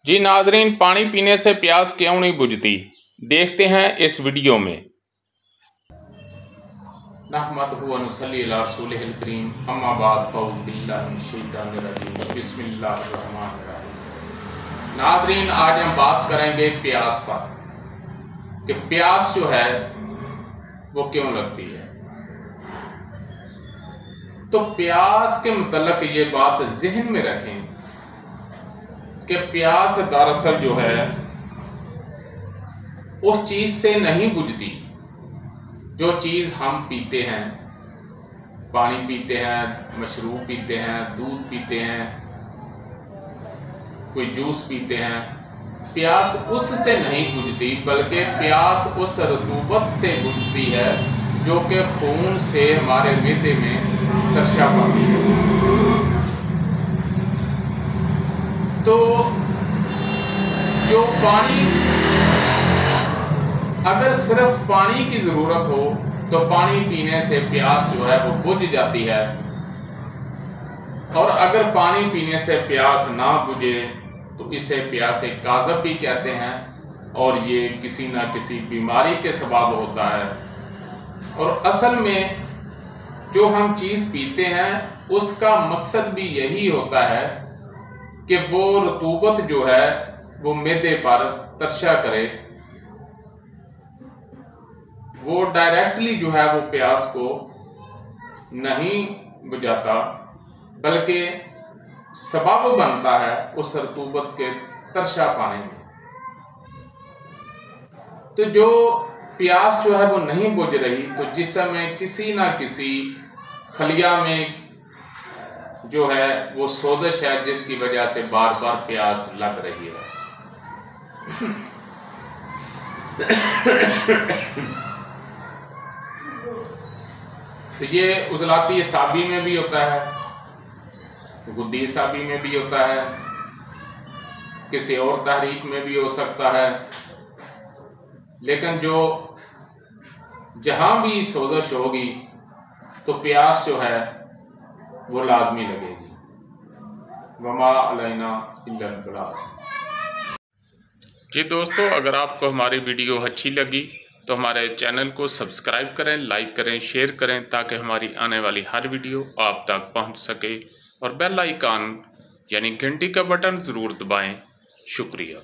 जी नाजरीन, पानी पीने से प्यास क्यों नहीं बुझती, देखते हैं इस वीडियो में। नहमदुहु व नुसल्ली अला रसूलिहिल करीम, अम्मा बाद, फ़ऊज़ु बिल्लाहि मिनश शैतानिर रजीम, बिस्मिल्लाहिर रहमानिर रहीम। नाजरीन, आज हम बात करेंगे प्यास पर कि प्यास जो है वो क्यों लगती है। तो प्यास के मुतल्लिक़ ये बात ज़हन में रखें कि प्यास दरअसल जो है उस चीज़ से नहीं बुझती जो चीज़ हम पीते हैं। पानी पीते हैं, मशरूब पीते हैं, दूध पीते हैं, कोई जूस पीते हैं। प्यास उससे नहीं बुझती, बल्कि प्यास उस रतूबत से बुझती है जो कि खून से हमारे मैदे में तरशा पाती है। तो जो पानी, अगर सिर्फ पानी की ज़रूरत हो तो पानी पीने से प्यास जो है वो बुझ जाती है, और अगर पानी पीने से प्यास ना बुझे तो इसे प्यासे काज़ब भी कहते हैं, और ये किसी ना किसी बीमारी के सबब होता है। और असल में जो हम चीज़ पीते हैं उसका मकसद भी यही होता है कि वो रतूबत जो है वो मैदे पर तरशा करे। वो डायरेक्टली जो है वो प्यास को नहीं बुझाता, बल्कि सबब बनता है उस रतूबत के तरशा पाने में। तो जो प्यास जो है वो नहीं बुझ रही, तो जिस्म में किसी ना किसी खलिया में जो है वो सोजिश है, जिसकी वजह से बार बार प्यास लग रही है। तो ये उज़लाती साबी में भी होता है, गुद्दी साबी में भी होता है, किसी और तहरीक में भी हो सकता है। लेकिन जो जहां भी सोजिश होगी तो प्यास जो है वो लाजमी लगेगी। वमा अलैना इल्लल बलाग। जी दोस्तों, अगर आपको हमारी वीडियो अच्छी लगी तो हमारे चैनल को सब्सक्राइब करें, लाइक करें, शेयर करें, ताकि हमारी आने वाली हर वीडियो आप तक पहुंच सके। और बेल आइकन यानी घंटी का बटन ज़रूर दबाएं। शुक्रिया।